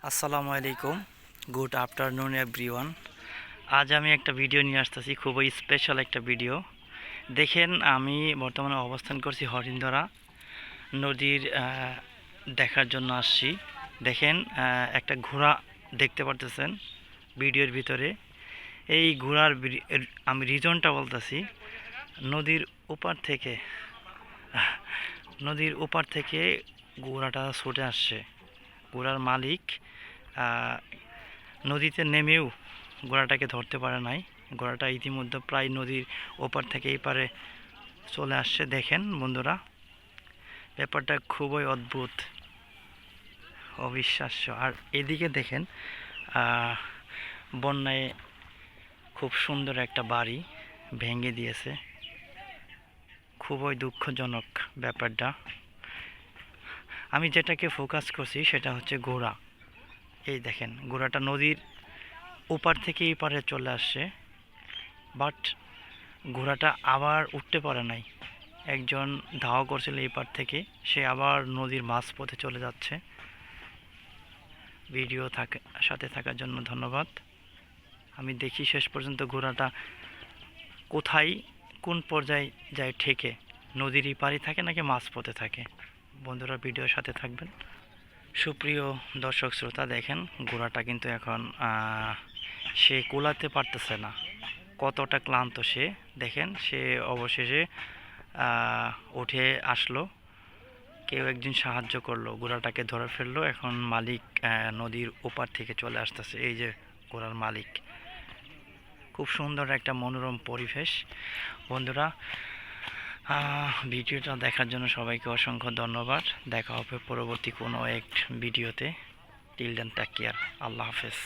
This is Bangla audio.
আসসালামু আলাইকুম, গুড আফটারনুন এভরিওয়ান। আজ আমি একটা ভিডিও নিয়ে আসতেছি, খুবই স্পেশাল একটা ভিডিও। দেখেন, আমি বর্তমানে অবস্থান করছি হরিণধরা নদীর দেখার জন্য আসছি। দেখেন, একটা ঘোড়া দেখতে পারতেছেন ভিডিওর ভিতরে। এই ঘোড়ার আমি রিজনটা বলতেছি। নদীর ওপার থেকে নদীর ওপার থেকে ঘোড়াটা ছুটে আসছে। ঘোড়ার মালিক নদীতে নেমেও ঘোড়াটাকে ধরতে পারে নাই। ঘোড়াটা ইতিমধ্যে প্রায় নদীর ওপার থেকে এই পারে চলে আসছে। দেখেন বন্ধুরা, ব্যাপারটা খুবই অদ্ভুত, অবিশ্বাস্য। আর এদিকে দেখেন, বন্যায় খুব সুন্দর একটা বাড়ি ভেঙে দিয়েছে। খুবই দুঃখজনক ব্যাপারটা। আমি যেটাকে ফোকাস করছি সেটা হচ্ছে ঘোড়া। এই দেখেন, ঘোড়াটা নদীর ওপার থেকে এই পারে চলে আসছে, বাট ঘোড়াটা আবার উঠতে পারে নাই। একজন ধাওয়া করছিল এই পার থেকে, সে আবার নদীর মাঝপথে চলে যাচ্ছে। ভিডিও সাথে থাকার জন্য ধন্যবাদ। আমি দেখি শেষ পর্যন্ত ঘোড়াটা কোথায়, কোন পর্যায়ে যায় ঠেকে, নদীর এই পারে থাকে নাকি মাঝপথে থাকে। বন্ধুরা, ভিডিওর সাথে থাকবেন। সুপ্রিয় দর্শক শ্রোতা, দেখেন ঘোড়াটা কিন্তু এখন সে কোলাতে পারতেছে না, কতটা ক্লান্ত সে। দেখেন, সে অবশেষে উঠে আসলো। কেউ একজন সাহায্য করলো, ঘোড়াটাকে ধরে ফেললো। এখন মালিক নদীর ওপার থেকে চলে আসতেছে। এই যে ঘোড়ার মালিক। খুব সুন্দর একটা মনোরম পরিবেশ। বন্ধুরা, ভিডিওটা দেখার জন্য সবাইকে অসংখ্য ধন্যবাদ। দেখা হবে পরবর্তী কোনো এক ভিডিওতে। Till then, take care. আল্লাহ হাফেজ।